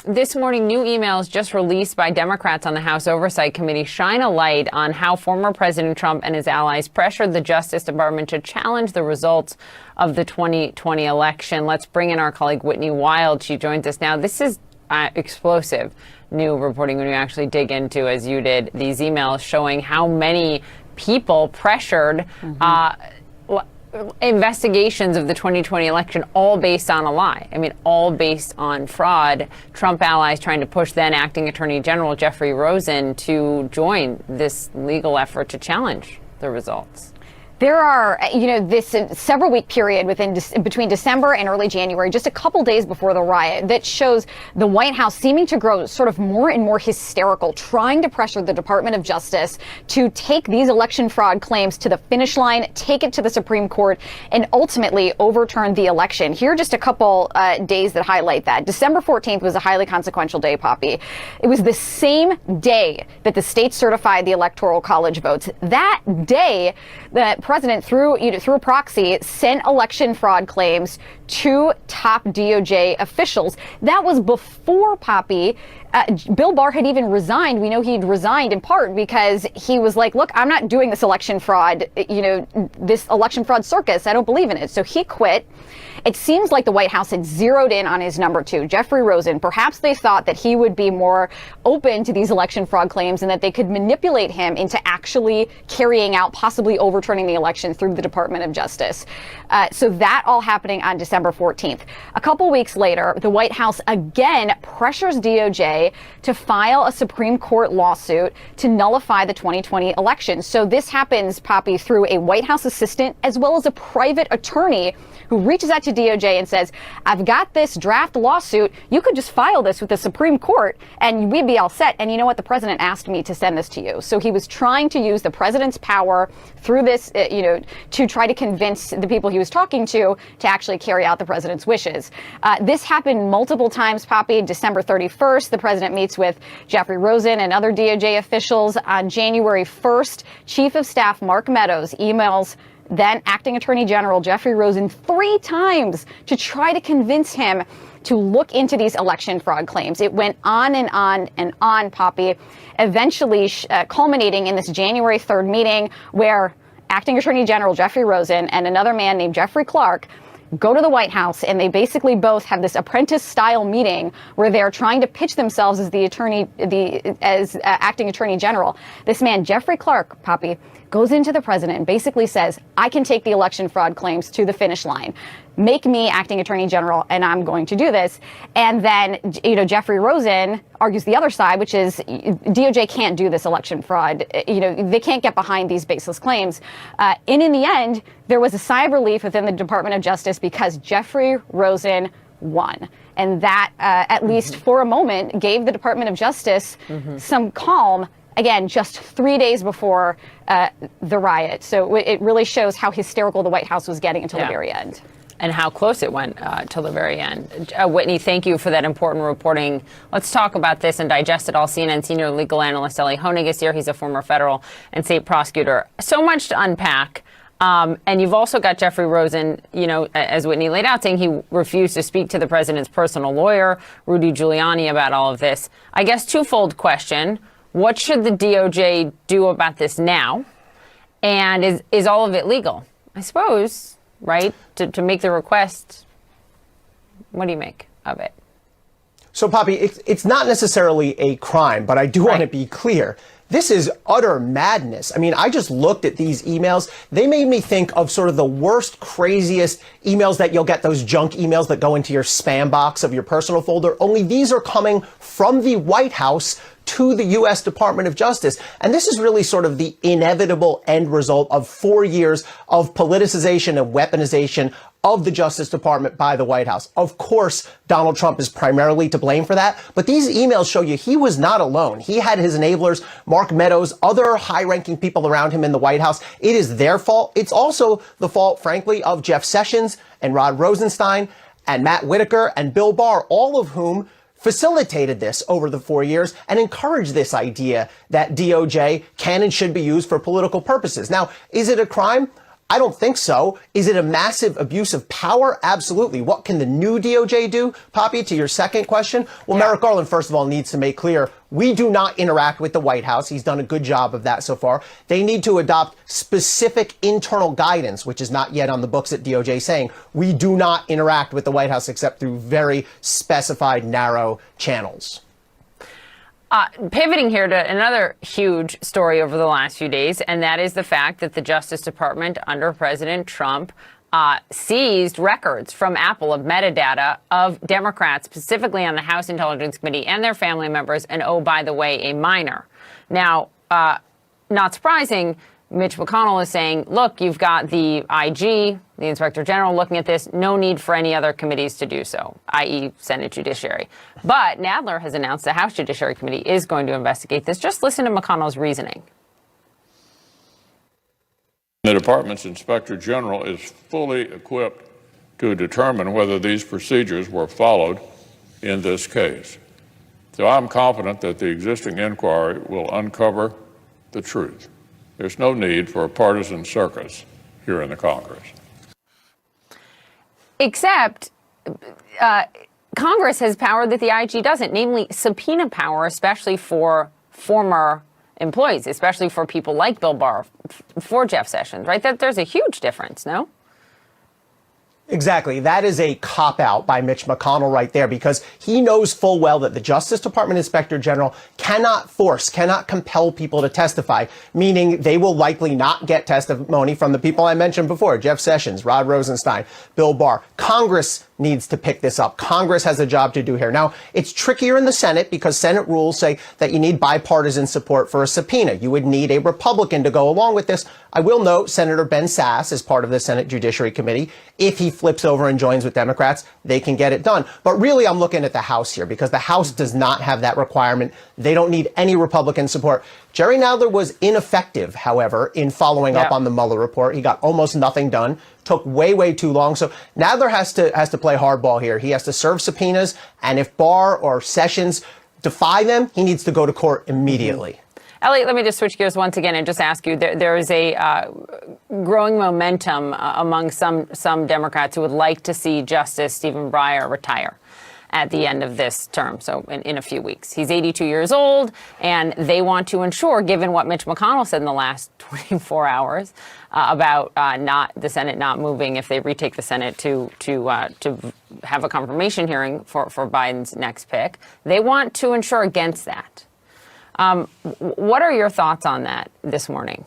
This morning, new emails just released by Democrats on the House Oversight Committee shine a light on how former President Trump and his allies pressured the Justice Department to challenge the results of the 2020 election. Let's bring in our colleague Whitney Wild. She joins us now. This is explosive new reporting when you actually dig into, as you did, these emails showing how many people pressured investigations of the 2020 election, all based on a lie. I mean, all based on fraud. Trump allies trying to push then acting Attorney General Jeffrey Rosen to join this legal effort to challenge the results. There are, this several-week period between December and early January, just a couple days before the riot, that shows the White House seeming to grow sort of more and more hysterical, trying to pressure the Department of Justice to take these election fraud claims to the finish line, take it to the Supreme Court, and ultimately overturn the election. Here are just a couple days that highlight that. December 14th was a highly consequential day, Poppy. It was the same day that the states certified the Electoral College votes. That day, the president, through a proxy, sent election fraud claims to top DOJ officials. That was before, Poppy, Bill Barr had even resigned. We know he'd resigned in part because he was like, look, I'm not doing this election fraud, this election fraud circus. I don't believe in it. So he quit. It seems like the White House had zeroed in on his number two, Jeffrey Rosen. Perhaps they thought that he would be more open to these election fraud claims and that they could manipulate him into actually carrying out, possibly overturning the election through the Department of Justice. So that all happening on December 14th. A couple weeks later, the White House again pressures DOJ to file a Supreme Court lawsuit to nullify the 2020 election. So this happens, Poppy, through a White House assistant as well as a private attorney who reaches out to DOJ and says, I've got this draft lawsuit. You could just file this with the Supreme Court and we'd be all set. And you know what? The president asked me to send this to you. So he was trying to use the president's power through this, to try to convince the people he was talking to actually carry out the president's wishes. This happened multiple times, Poppy. December 31st, the president meets with Jeffrey Rosen and other DOJ officials. On January 1st, Chief of Staff Mark Meadows emails then acting Attorney General Jeffrey Rosen 3 times to try to convince him to look into these election fraud claims. It went on and on and on, Poppy, eventually culminating in this January 3rd meeting where acting Attorney General Jeffrey Rosen and another man named Jeffrey Clark go to the White House, and they basically both have this apprentice-style meeting where they're trying to pitch themselves as acting Attorney General. This man, Jeffrey Clark, Poppy, goes into the president and basically says, I can take the election fraud claims to the finish line. Make me acting Attorney General, and I'm going to do this. And then, Jeffrey Rosen argues the other side, which is DOJ can't do this election fraud. They can't get behind these baseless claims. And in the end, there was a sigh of relief within the Department of Justice because Jeffrey Rosen won. And that, at least for a moment, gave the Department of Justice some calm. Again, just 3 days before the riot. So it really shows how hysterical the White House was getting until the very end. And how close it went till the very end. Whitney, thank you for that important reporting. Let's talk about this and digest it all. CNN senior legal analyst Elie Honig is here. He's a former federal and state prosecutor. So much to unpack. And you've also got Jeffrey Rosen, as Whitney laid out, saying he refused to speak to the president's personal lawyer, Rudy Giuliani, about all of this. I guess twofold question. What should the DOJ do about this now? And is all of it legal? I suppose, right? To make the request. What do you make of it? So, Poppy, it's not necessarily a crime, but I do want to be clear. This is utter madness. I mean, I just looked at these emails. They made me think of sort of the worst, craziest emails that you'll get, those junk emails that go into your spam box of your personal folder. Only these are coming from the White House to the U.S. Department of Justice. And this is really sort of the inevitable end result of 4 years of politicization and weaponization of the Justice Department by the White House. Of course, Donald Trump is primarily to blame for that, but these emails show you he was not alone. He had his enablers, Mark Meadows, other high-ranking people around him in the White House. It is their fault. It's also the fault, frankly, of Jeff Sessions and Rod Rosenstein and Matt Whitaker and Bill Barr, all of whom facilitated this over the 4 years and encouraged this idea that DOJ can and should be used for political purposes. Now, is it a crime? I don't think so. Is it a massive abuse of power? Absolutely. What can the new DOJ do, Poppy, to your second question? Well, Merrick Garland, first of all, needs to make clear we do not interact with the White House. He's done a good job of that so far. They need to adopt specific internal guidance, which is not yet on the books at DOJ, saying we do not interact with the White House except through very specified, narrow channels. Pivoting here to another huge story over the last few days, and that is the fact that the Justice Department under President Trump seized records from Apple of metadata of Democrats, specifically on the House Intelligence Committee and their family members, and oh, by the way, a minor. Now, not surprising, Mitch McConnell is saying, look, you've got the IG, the Inspector General, looking at this. No need for any other committees to do so, i.e. Senate Judiciary. But Nadler has announced the House Judiciary Committee is going to investigate this. Just listen to McConnell's reasoning. The department's Inspector General is fully equipped to determine whether these procedures were followed in this case. So I'm confident that the existing inquiry will uncover the truth. There's no need for a partisan circus here in the Congress. Except Congress has power that the IG doesn't, namely subpoena power, especially for former employees, especially for people like Bill Barr, for Jeff Sessions, right? There's a huge difference, no? Exactly. That is a cop-out by Mitch McConnell right there, because he knows full well that the Justice Department Inspector General cannot compel people to testify, meaning they will likely not get testimony from the people I mentioned before, Jeff Sessions, Rod Rosenstein, Bill Barr. Congress needs to pick this up. Congress has a job to do here. Now, it's trickier in the Senate because Senate rules say that you need bipartisan support for a subpoena. You would need a Republican to go along with this. I will note Senator Ben Sasse is part of the Senate Judiciary Committee. If he flips over and joins with Democrats, they can get it done. But really, I'm looking at the House here because the House does not have that requirement. They don't need any Republican support. Jerry Nadler was ineffective, however, in following up on the Mueller report. He got almost nothing done. Took way, way too long. So Nadler has to play hardball here. He has to serve subpoenas, and if Barr or Sessions defy them, he needs to go to court immediately. Elliot, let me just switch gears once again and just ask you, there is a growing momentum among some Democrats who would like to see Justice Stephen Breyer retire at the end of this term, so in a few weeks. He's 82 years old, and they want to ensure, given what Mitch McConnell said in the last 24 hours about the Senate not moving if they retake the Senate to have a confirmation hearing for Biden's next pick, they want to ensure against that. What are your thoughts on that this morning?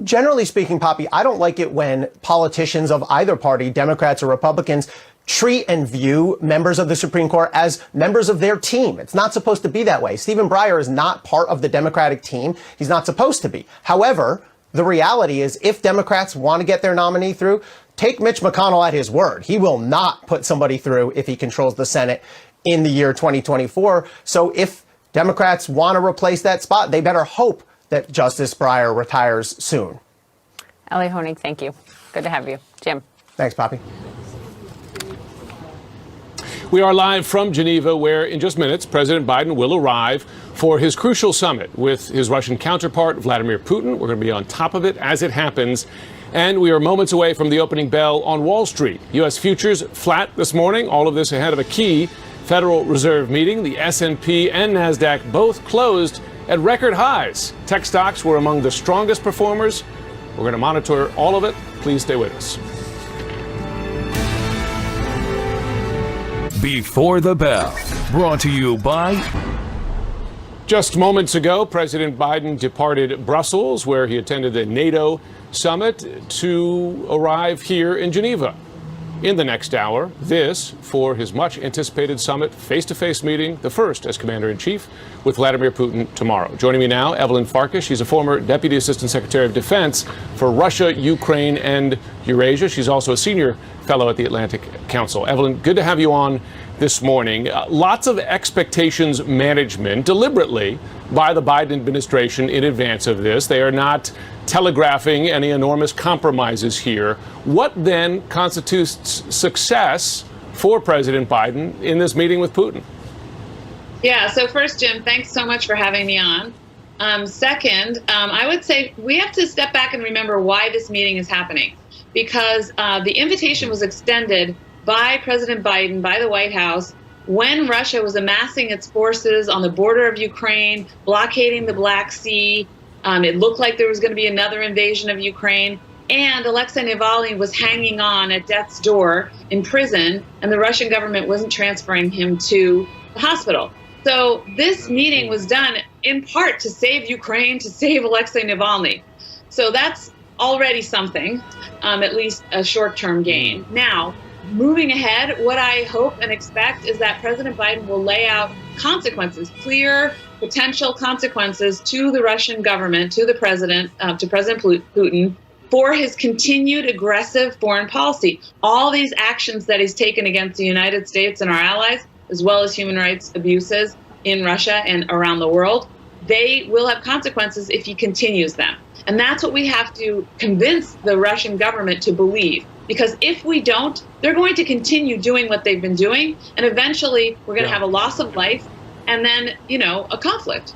Generally speaking, Poppy, I don't like it when politicians of either party, Democrats or Republicans, treat and view members of the Supreme Court as members of their team. It's not supposed to be that way. Stephen Breyer is not part of the Democratic team. He's not supposed to be. However, the reality is if Democrats want to get their nominee through, take Mitch McConnell at his word. He will not put somebody through if he controls the Senate in the year 2024. So if Democrats want to replace that spot, they better hope that Justice Breyer retires soon. Ellie Honig, thank you. Good to have you. Jim. Thanks, Poppy. We are live from Geneva, where in just minutes, President Biden will arrive for his crucial summit with his Russian counterpart, Vladimir Putin. We're going to be on top of it as it happens. And we are moments away from the opening bell on Wall Street. U.S. futures flat this morning. All of this ahead of a key Federal Reserve meeting. The S&P and NASDAQ both closed at record highs. Tech stocks were among the strongest performers. We're going to monitor all of it. Please stay with us. Before the Bell, brought to you by... Just moments ago, President Biden departed Brussels, where he attended the NATO summit, to arrive here in Geneva. In the next hour, this for his much-anticipated summit face-to-face meeting, the first as Commander-in-Chief, with Vladimir Putin tomorrow. Joining me now, Evelyn Farkas. She's a former Deputy Assistant Secretary of Defense for Russia, Ukraine, and Eurasia. She's also a senior fellow at the Atlantic Council. Evelyn, good to have you on this morning. Lots of expectations management deliberately by the Biden administration in advance of this. They are not telegraphing any enormous compromises here. What then constitutes success for President Biden in this meeting with Putin? Yeah, so first, Jim, thanks so much for having me on. Second, I would say we have to step back and remember why this meeting is happening, because the invitation was extended by President Biden, by the White House, when Russia was amassing its forces on the border of Ukraine, blockading the Black Sea. It looked like there was going to be another invasion of Ukraine. And Alexei Navalny was hanging on at death's door in prison, and the Russian government wasn't transferring him to the hospital. So this meeting was done in part to save Ukraine, to save Alexei Navalny. So that's already something, at least a short-term gain. Now, moving ahead, what I hope and expect is that President Biden will lay out consequences, clear potential consequences to the Russian government, to the president, to President Putin, for his continued aggressive foreign policy. All these actions that he's taken against the United States and our allies, as well as human rights abuses in Russia and around the world, they will have consequences if he continues them. And that's what we have to convince the Russian government to believe. Because if we don't, they're going to continue doing what they've been doing. And eventually we're going to have a loss of life and then, a conflict.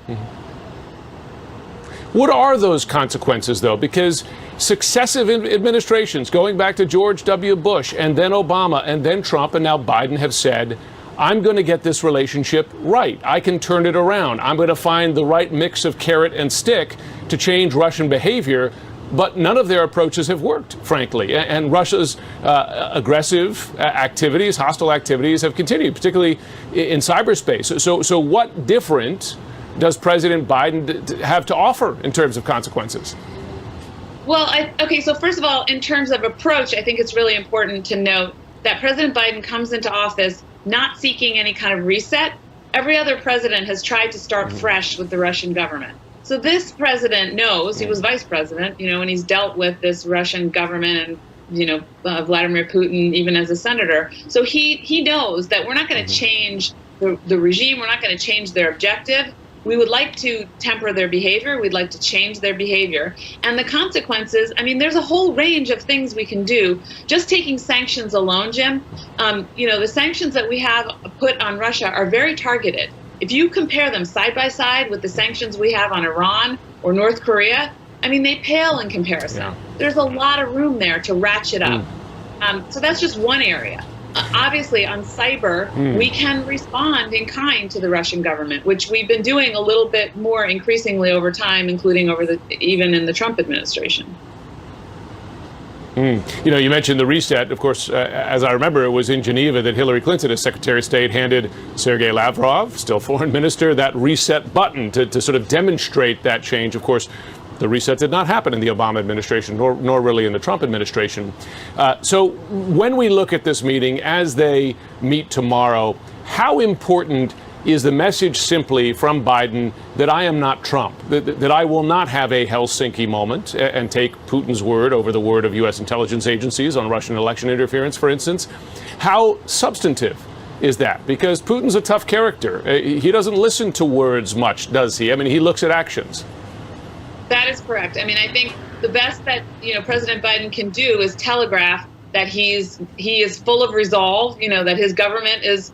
What are those consequences, though? Because successive administrations, going back to George W. Bush and then Obama and then Trump and now Biden, have said, I'm going to get this relationship right. I can turn it around. I'm going to find the right mix of carrot and stick to change Russian behavior. But none of their approaches have worked, frankly. And Russia's aggressive activities, hostile activities, have continued, particularly in cyberspace. So what different does President Biden have to offer in terms of consequences? Well, okay, so first of all, in terms of approach, I think it's really important to note that President Biden comes into office not seeking any kind of reset. Every other president has tried to start fresh with the Russian government. So this president knows, he was vice president, and he's dealt with this Russian government and, Vladimir Putin, even as a senator. So he knows that we're not going to change the regime. We're not going to change their objective. We would like to temper their behavior. We'd like to change their behavior. And the consequences, there's a whole range of things we can do. Just taking sanctions alone, Jim, the sanctions that we have put on Russia are very targeted. If you compare them side by side with the sanctions we have on Iran or North Korea, they pale in comparison. Yeah. There's a lot of room there to ratchet up. So that's just one area. Obviously, on cyber, we can respond in kind to the Russian government, which we've been doing a little bit more increasingly over time, including even in the Trump administration. You mentioned the reset. Of course, as I remember, it was in Geneva that Hillary Clinton, as Secretary of State, handed Sergei Lavrov, still foreign minister, that reset button to sort of demonstrate that change. Of course, the reset did not happen in the Obama administration, nor really in the Trump administration. So when we look at this meeting, as they meet tomorrow, how important is the message simply from Biden that I am not Trump, that I will not have a Helsinki moment and take Putin's word over the word of U.S. intelligence agencies on Russian election interference, for instance? How substantive is that? Because Putin's a tough character. He doesn't listen to words much, does he? He looks at actions. That is correct. I think the best that President Biden can do is telegraph that he is full of resolve. That his government is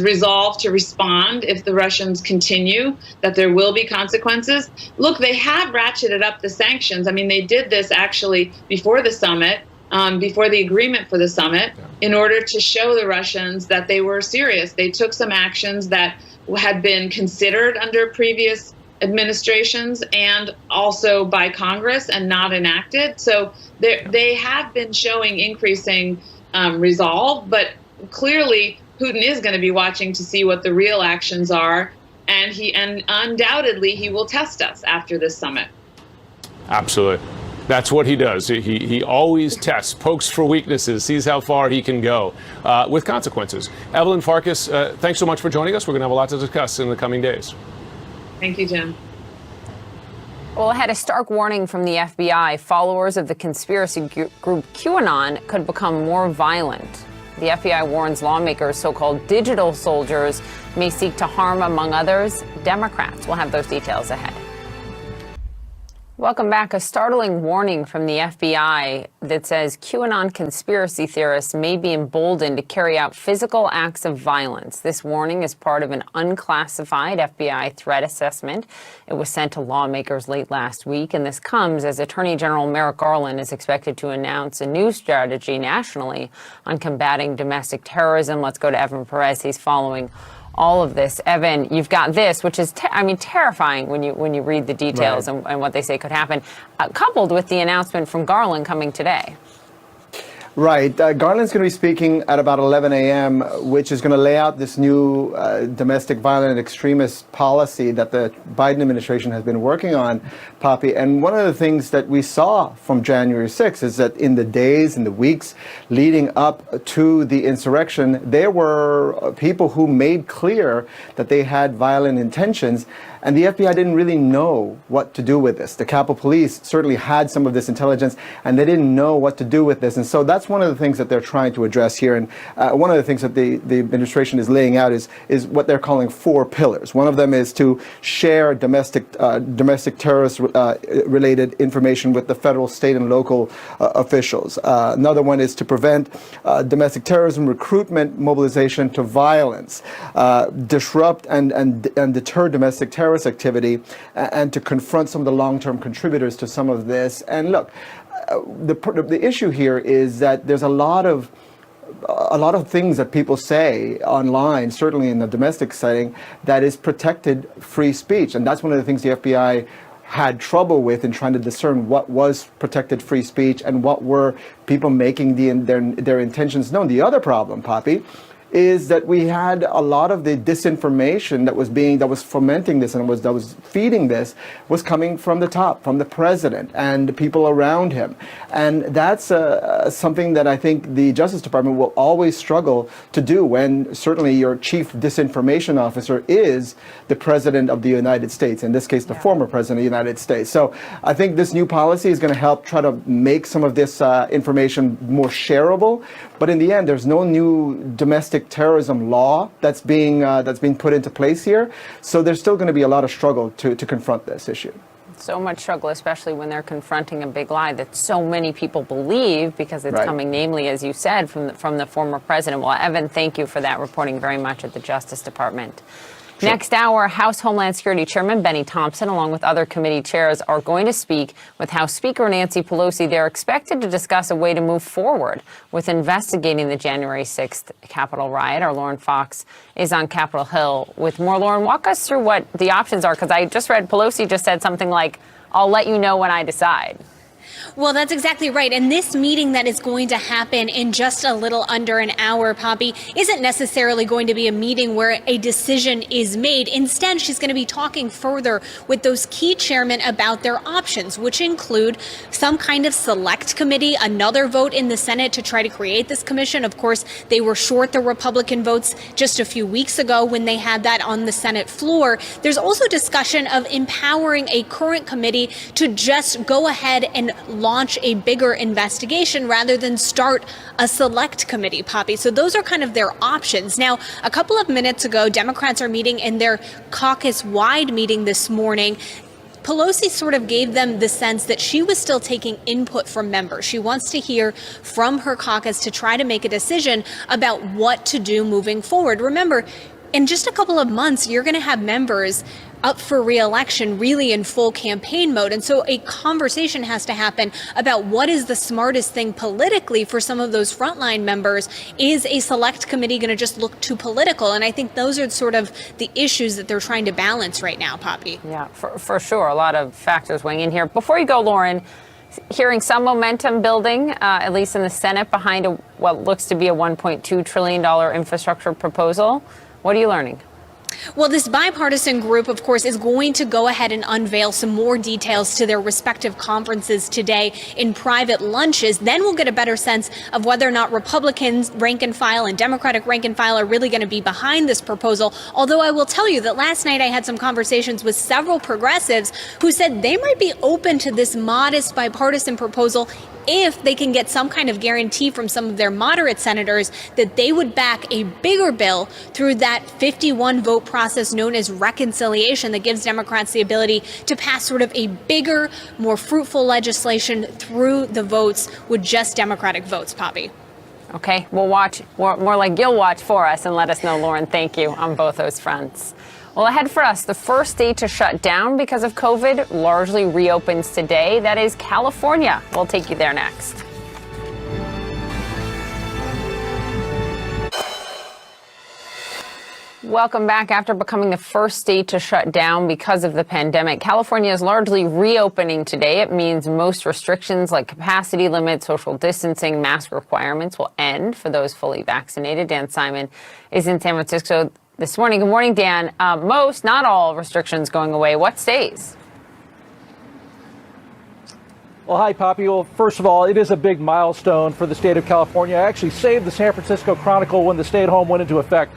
resolved to respond if the Russians continue. That there will be consequences. Look, they have ratcheted up the sanctions. They did this actually before the summit, before the agreement for the summit, in order to show the Russians that they were serious. They took some actions that had been considered under previous administrations and also by Congress and not enacted. So they have been showing increasing resolve, but clearly Putin is going to be watching to see what the real actions are, and undoubtedly he will test us after this summit. Absolutely. That's what he does. He always tests, pokes for weaknesses, sees how far he can go with consequences. Evelyn Farkas, thanks so much for joining us. We're going to have a lot to discuss in the coming days. Thank you, Jim. Well, ahead, a stark warning from the FBI. Followers of the conspiracy group QAnon could become more violent. The FBI warns lawmakers so-called digital soldiers may seek to harm, among others, Democrats. We'll have those details ahead. Welcome back. A startling warning from the FBI that says QAnon conspiracy theorists may be emboldened to carry out physical acts of violence. This warning is part of an unclassified FBI threat assessment. It was sent to lawmakers late last week, and this comes as Attorney General Merrick Garland is expected to announce a new strategy nationally on combating domestic terrorism. Let's go to Evan Perez. He's following all of this. Evan, you've got this, which is, terrifying when you read the details and what they say could happen, coupled with the announcement from Garland coming today. Right. Garland's going to be speaking at about 11 a.m., which is going to lay out this new domestic violent extremist policy that the Biden administration has been working on, Poppy. And one of the things that we saw from January 6th is that in the days and the weeks leading up to the insurrection, there were people who made clear that they had violent intentions. And the FBI didn't really know what to do with this. The Capitol Police certainly had some of this intelligence, and they didn't know what to do with this. And so that's one of the things that they're trying to address here. And one of the things that the administration is laying out is what they're calling 4 pillars. One of them is to share domestic terrorist related information with the federal, state, and local officials. Another one is to prevent domestic terrorism, recruitment, mobilization to violence, disrupt and deter domestic terrorism activity, and to confront some of the long-term contributors to some of this. And look, the issue here is that there's a lot of things that people say online, certainly in the domestic setting, that is protected free speech. And that's one of the things the FBI had trouble with in trying to discern what was protected free speech and what were people making their intentions known. The other problem, Poppy, is that we had a lot of the disinformation that was fomenting this and that was feeding this was coming from the top, from the president and people around him. And that's something that I think the Justice Department will always struggle to do when certainly your chief disinformation officer is the president of the United States, in this case, the former president of the United States. So I think this new policy is going to help try to make some of this information more shareable. But in the end, there's no new domestic terrorism law that's being put into place here. So there's still going to be a lot of struggle to confront this issue. So much struggle, especially when they're confronting a big lie that so many people believe because it's coming, namely, as you said, from the former president. Well, Evan, thank you for that reporting very much at the Justice Department. Sure. Next hour, House Homeland Security Chairman Benny Thompson, along with other committee chairs, are going to speak with House Speaker Nancy Pelosi. They're expected to discuss a way to move forward with investigating the January 6th Capitol riot. Our Lauren Fox is on Capitol Hill with more. Lauren, walk us through what the options are, because I just read Pelosi just said something like, "I'll let you know when I decide." Well, that's exactly right. And this meeting that is going to happen in just a little under an hour, Poppy, isn't necessarily going to be a meeting where a decision is made. Instead, she's going to be talking further with those key chairmen about their options, which include some kind of select committee, another vote in the Senate to try to create this commission. Of course, they were short the Republican votes just a few weeks ago when they had that on the Senate floor. There's also discussion of empowering a current committee to just go ahead and launch a bigger investigation rather than start a select committee, Poppy. So those are kind of their options. Now, a couple of minutes ago, Democrats are meeting in their caucus-wide meeting this morning. Pelosi sort of gave them the sense that she was still taking input from members. She wants to hear from her caucus to try to make a decision about what to do moving forward. Remember, in just a couple of months, you're going to have members up for re-election really in full campaign mode. And so a conversation has to happen about what is the smartest thing politically for some of those frontline members. Is a select committee going to just look too political? And I think those are sort of the issues that they're trying to balance right now, Poppy. Yeah, for sure. A lot of factors weighing in here. Before you go, Lauren, hearing some momentum building, at least in the Senate, behind what looks to be a $1.2 trillion infrastructure proposal. What are you learning? Well, this bipartisan group, of course, is going to go ahead and unveil some more details to their respective conferences today in private lunches. Then we'll get a better sense of whether or not Republicans rank and file and Democratic rank and file are really going to be behind this proposal. Although I will tell you that last night I had some conversations with several progressives who said they might be open to this modest bipartisan proposal if they can get some kind of guarantee from some of their moderate senators that they would back a bigger bill through that 51 vote process known as reconciliation that gives Democrats the ability to pass sort of a bigger, more fruitful legislation through the votes with just Democratic votes, Poppy. Okay, we'll watch, more like you'll watch for us and let us know, Lauren. Thank you on both those fronts. Well, ahead for us, the first state to shut down because of COVID largely reopens today. That is California. We'll take you there next. Welcome back. After becoming the first state to shut down because of the pandemic, California is largely reopening today. It means most restrictions like capacity limits, social distancing, mask requirements will end for those fully vaccinated. Dan Simon is in San Francisco this morning. Good morning, Dan. Most, not all restrictions going away. What stays? Well, hi, Poppy. Well, first of all, it is a big milestone for the state of California. I actually saved the San Francisco Chronicle when the stay-at-home went into effect.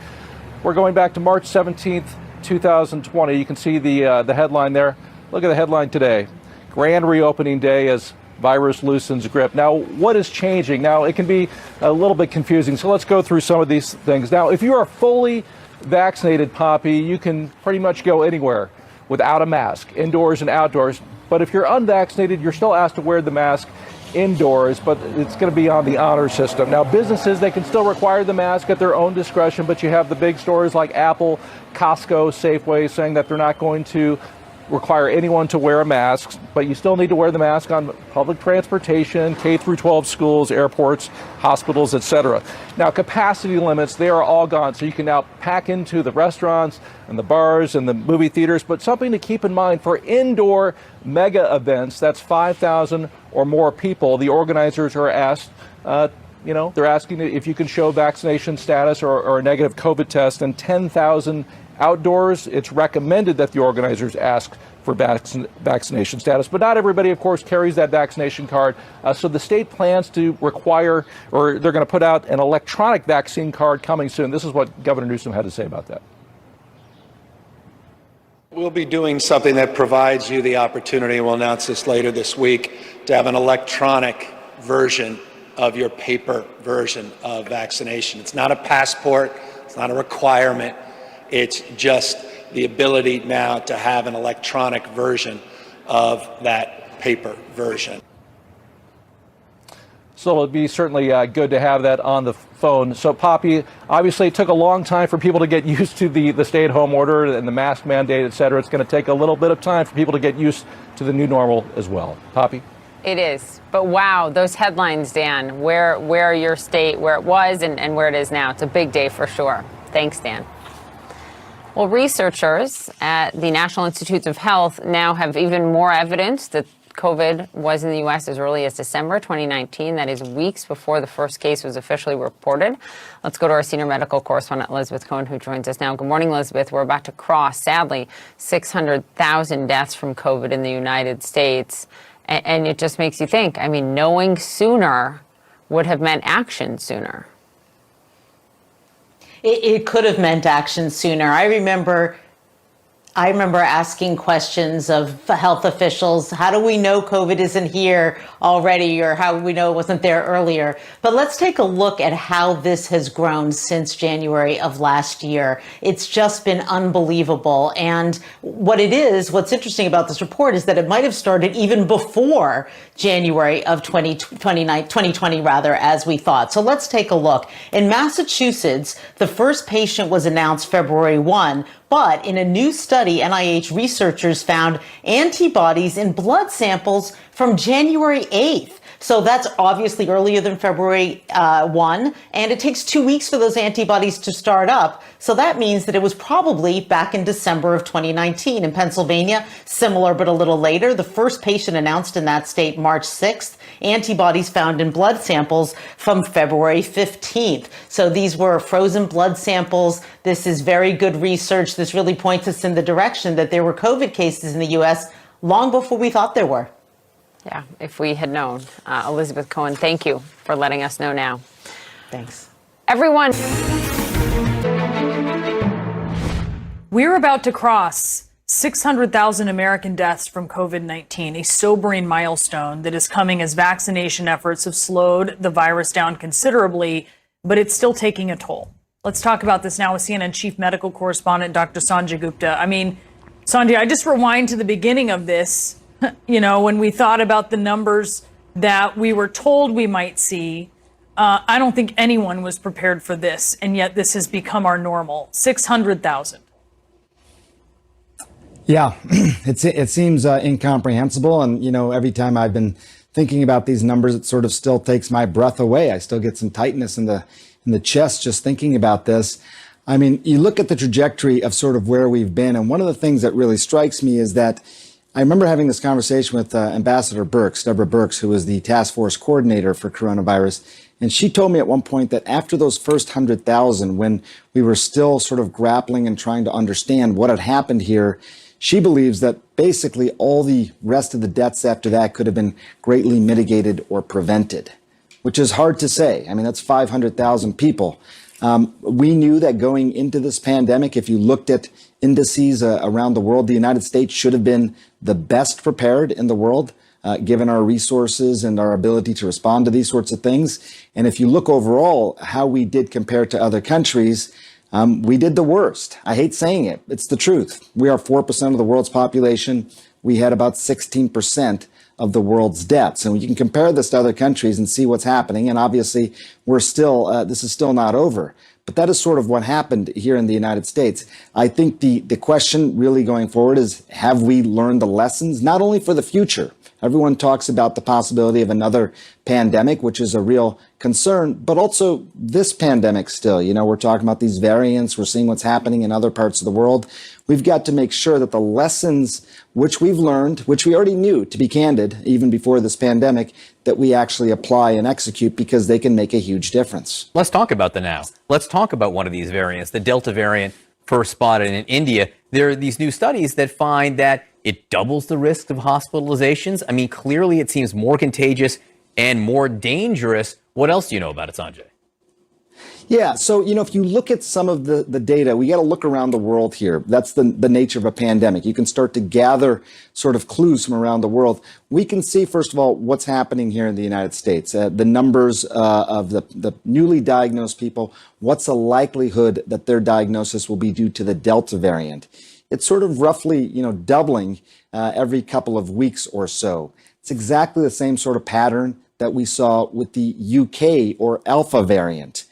We're going back to March 17th, 2020. You can see the headline there. Look at the headline today. Grand reopening day as virus loosens grip. Now, what is changing? Now, it can be a little bit confusing, so let's go through some of these things. Now, if you are fully vaccinated, Poppy, you can pretty much go anywhere without a mask, indoors and outdoors. But if you're unvaccinated, you're still asked to wear the mask indoors, but it's going to be on the honor system. Now, businesses, they can still require the mask at their own discretion, but you have the big stores like Apple, Costco, Safeway saying that they're not going to require anyone to wear a mask, but you still need to wear the mask on public transportation, K through 12 schools, airports, hospitals, etc. Now, capacity limits, they are all gone, so you can now pack into the restaurants and the bars and the movie theaters, but something to keep in mind for indoor mega events, that's 5,000 or more people, the organizers are asked, they're asking if you can show vaccination status or a negative COVID test, and 10,000 outdoors. It's recommended that the organizers ask for vaccination status, but not everybody, of course, carries that vaccination card. So the state plans to require, or they're going to put out an electronic vaccine card coming soon. This is what Governor Newsom had to say about that. We'll be doing something that provides you the opportunity, we'll announce this later this week, to have an electronic version of your paper version of vaccination. It's not a passport, it's not a requirement. It's just the ability now to have an electronic version of that paper version. So it'll be certainly good to have that on the phone. So, Poppy, obviously it took a long time for people to get used to the stay-at-home order and the mask mandate, et cetera. It's going to take a little bit of time for people to get used to the new normal as well. Poppy? It is. But wow, those headlines, Dan, where your state, where it was and where it is now. It's a big day for sure. Thanks, Dan. Well, researchers at the National Institutes of Health now have even more evidence that COVID was in the U.S. as early as December 2019. That is weeks before the first case was officially reported. Let's go to our senior medical correspondent, Elizabeth Cohen, who joins us now. Good morning, Elizabeth. We're about to cross, sadly, 600,000 deaths from COVID in the United States. And it just makes you think, I mean, knowing sooner would have meant action sooner. It could have meant action sooner. I remember asking questions of health officials, how do we know COVID isn't here already, or how do we know it wasn't there earlier? But let's take a look at how this has grown since January of last year. It's just been unbelievable. And what's interesting about this report is that it might have started even before January of 2020, as we thought. So let's take a look. In Massachusetts, the first patient was announced February 1, but in a new study, NIH researchers found antibodies in blood samples from January 8th. So that's obviously earlier than February 1, and it takes 2 weeks for those antibodies to start up. So that means that it was probably back in December of 2019. In Pennsylvania, similar but a little later, the first patient announced in that state March 6th, antibodies found in blood samples from February 15th. So these were frozen blood samples. This is very good research. This really points us in the direction that there were COVID cases in the U.S. long before we thought there were. Yeah, if we had known. Elizabeth Cohen, thank you for letting us know now. Thanks. Everyone. We're about to cross 600,000 American deaths from COVID-19, a sobering milestone that is coming as vaccination efforts have slowed the virus down considerably, but it's still taking a toll. Let's talk about this now with CNN chief medical correspondent Dr. Sanjay Gupta. I mean, Sanjay, I just rewind to the beginning of this, when we thought about the numbers that we were told we might see. I don't think anyone was prepared for this, and yet this has become our normal. 600,000. Yeah, it seems incomprehensible. And, every time I've been thinking about these numbers, it sort of still takes my breath away. I still get some tightness in the chest just thinking about this. I mean, you look at the trajectory of sort of where we've been. And one of the things that really strikes me is that I remember having this conversation with Ambassador Birx, Deborah Birx, who was the task force coordinator for coronavirus. And she told me at one point that after those first 100,000, when we were still sort of grappling and trying to understand what had happened here, she believes that basically all the rest of the deaths after that could have been greatly mitigated or prevented, which is hard to say. I mean, that's 500,000 people. We knew that going into this pandemic, if you looked at indices around the world, the United States should have been the best prepared in the world, given our resources and our ability to respond to these sorts of things. And if you look overall how we did compare to other countries, we did the worst. I hate saying it. It's the truth. We are 4% of the world's population. We had about 16% of the world's deaths. And you can compare this to other countries and see what's happening. And obviously, we're still, this is still not over. But that is sort of what happened here in the United States. I think the question really going forward is, have we learned the lessons, not only for the future? Everyone talks about the possibility of another pandemic, which is a real concern, but also this pandemic still. We're talking about these variants. We're seeing what's happening in other parts of the world. We've got to make sure that the lessons which we've learned, which we already knew, to be candid, even before this pandemic, that we actually apply and execute, because they can make a huge difference. Let's talk about the now. Let's talk about one of these variants, the Delta variant, first spotted in India. There are these new studies that find that it doubles the risk of hospitalizations. I mean, clearly it seems more contagious and more dangerous. What else do you know about it, Sanjay? Yeah, so, if you look at some of the data, we got to look around the world here. That's the nature of a pandemic. You can start to gather sort of clues from around the world. We can see, first of all, what's happening here in the United States. The numbers of the newly diagnosed people, what's the likelihood that their diagnosis will be due to the Delta variant? It's sort of roughly, doubling every couple of weeks or so. It's exactly the same sort of pattern that we saw with the UK or Alpha variant.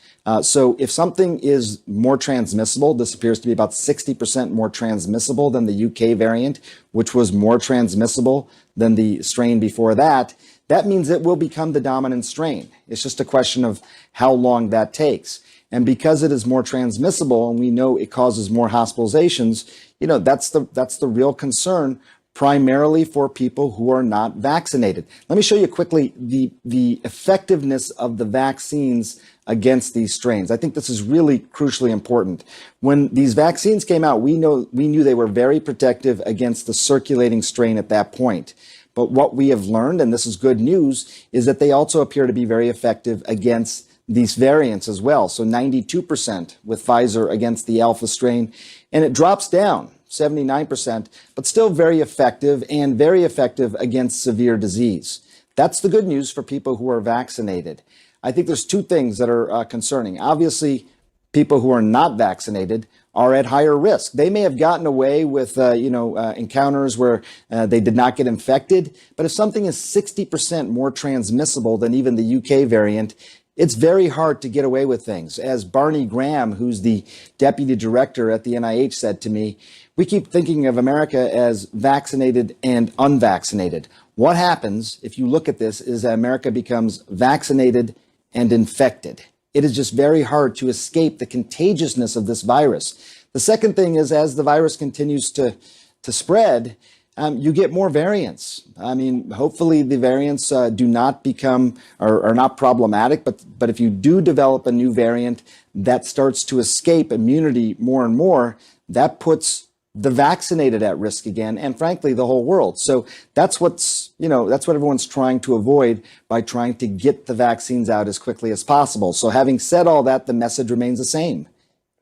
So if something is more transmissible, this appears to be about 60% more transmissible than the UK variant, which was more transmissible than the strain before that, that means it will become the dominant strain. It's just a question of how long that takes. And because it is more transmissible and we know it causes more hospitalizations, that's the real concern, primarily for people who are not vaccinated. Let me show you quickly the effectiveness of the vaccines against these strains. I think this is really crucially important. When these vaccines came out, we knew they were very protective against the circulating strain at that point. But what we have learned, and this is good news, is that they also appear to be very effective against these variants as well. So 92% with Pfizer against the Alpha strain, and it drops down 79%, but still very effective, and very effective against severe disease. That's the good news for people who are vaccinated. I think there's two things that are concerning. Obviously, people who are not vaccinated are at higher risk. They may have gotten away with, encounters where they did not get infected. But if something is 60% more transmissible than even the UK variant, it's very hard to get away with things. As Barney Graham, who's the deputy director at the NIH, said to me, we keep thinking of America as vaccinated and unvaccinated. What happens, if you look at this, is that America becomes vaccinated and infected. It is just very hard to escape the contagiousness of this virus. The second thing is, as the virus continues to spread, you get more variants. I mean, hopefully the variants do not become or are not problematic, but if you do develop a new variant that starts to escape immunity more and more, that puts the vaccinated at risk again, and frankly, the whole world. So that's what everyone's trying to avoid by trying to get the vaccines out as quickly as possible. So having said all that, the message remains the same.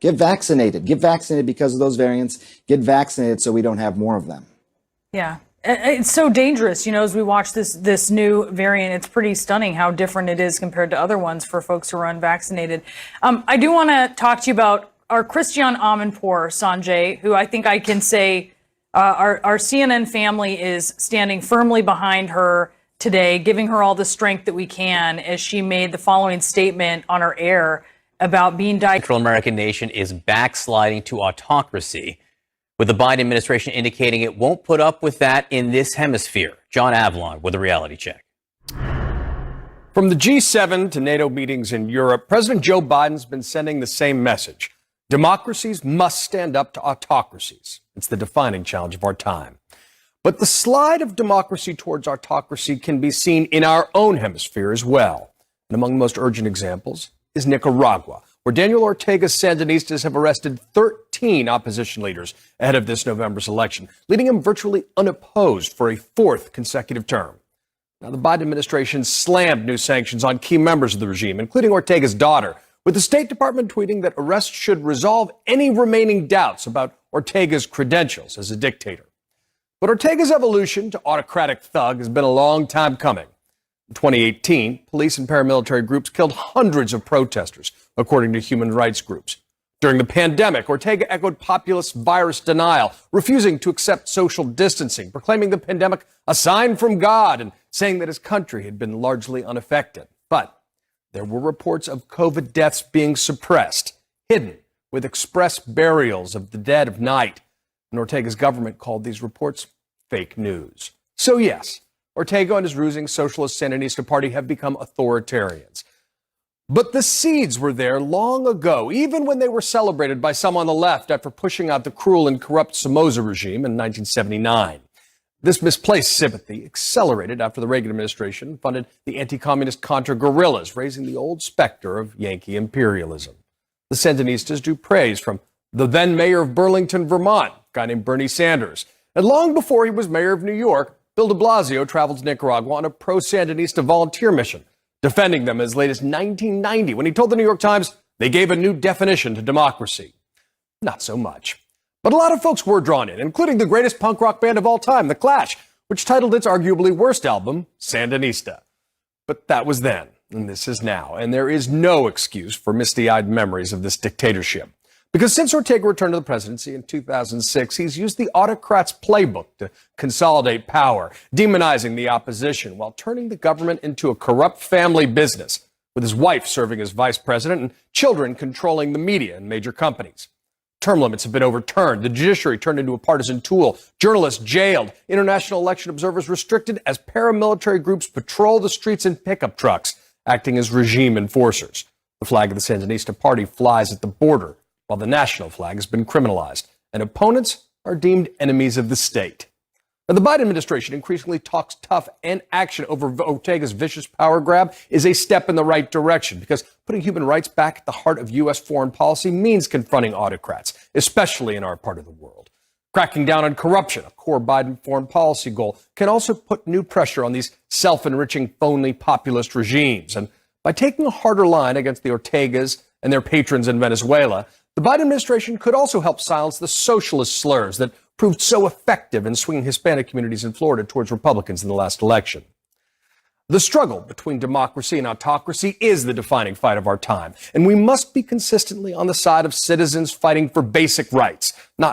Get vaccinated. Get vaccinated because of those variants. Get vaccinated so we don't have more of them. Yeah. It's so dangerous, as we watch this new variant. It's pretty stunning how different it is compared to other ones for folks who are unvaccinated. I do want to talk to you about our Christiane Amanpour, Sanjay, who I think I can say our CNN family is standing firmly behind her today, giving her all the strength that we can as she made the following statement on our air about being diagnosed. Central American nation is backsliding to autocracy, with the Biden administration indicating it won't put up with that in this hemisphere. John Avlon with a reality check. From the G7 to NATO meetings in Europe, President Joe Biden's been sending the same message. Democracies must stand up to autocracies. It's the defining challenge of our time. But the slide of democracy towards autocracy can be seen in our own hemisphere as well. And among the most urgent examples is Nicaragua, where Daniel Ortega's Sandinistas have arrested 13 opposition leaders ahead of this November's election, leaving him virtually unopposed for a fourth consecutive term. Now, the Biden administration slammed new sanctions on key members of the regime, including Ortega's daughter, with the State Department tweeting that arrests should resolve any remaining doubts about Ortega's credentials as a dictator. But Ortega's evolution to autocratic thug has been a long time coming. In 2018, police and paramilitary groups killed hundreds of protesters, according to human rights groups. During the pandemic, Ortega echoed populist virus denial, refusing to accept social distancing, proclaiming the pandemic a sign from God and saying that his country had been largely unaffected. But there were reports of COVID deaths being suppressed, hidden with express burials of the dead of night. And Ortega's government called these reports fake news. So yes, Ortega and his rusing Socialist Sandinista Party have become authoritarians. But the seeds were there long ago, even when they were celebrated by some on the left after pushing out the cruel and corrupt Somoza regime in 1979. This misplaced sympathy accelerated after the Reagan administration funded the anti-communist Contra guerrillas, raising the old specter of Yankee imperialism. The Sandinistas drew praise from the then mayor of Burlington, Vermont, a guy named Bernie Sanders. And long before he was mayor of New York, Bill de Blasio traveled to Nicaragua on a pro-Sandinista volunteer mission, defending them as late as 1990 when he told the New York Times they gave a new definition to democracy. Not so much. But a lot of folks were drawn in, including the greatest punk rock band of all time, The Clash, which titled its arguably worst album, Sandinista. But that was then, and this is now, and there is no excuse for misty-eyed memories of this dictatorship. Because since Ortega returned to the presidency in 2006, he's used the autocrat's playbook to consolidate power, demonizing the opposition while turning the government into a corrupt family business, with his wife serving as vice president and children controlling the media and major companies. Term limits have been overturned, the judiciary turned into a partisan tool, journalists jailed, international election observers restricted as paramilitary groups patrol the streets in pickup trucks, acting as regime enforcers. The flag of the Sandinista Party flies at the border, while the national flag has been criminalized, and opponents are deemed enemies of the state. Now, the Biden administration increasingly talks tough, and action over Ortega's vicious power grab is a step in the right direction, because putting human rights back at the heart of U.S. foreign policy means confronting autocrats, especially in our part of the world. Cracking down on corruption, a core Biden foreign policy goal, can also put new pressure on these self-enriching, phony populist regimes. And by taking a harder line against the Ortegas and their patrons in Venezuela, the Biden administration could also help silence the socialist slurs that proved so effective in swinging Hispanic communities in Florida towards Republicans in the last election. The struggle between democracy and autocracy is the defining fight of our time, and we must be consistently on the side of citizens fighting for basic rights, not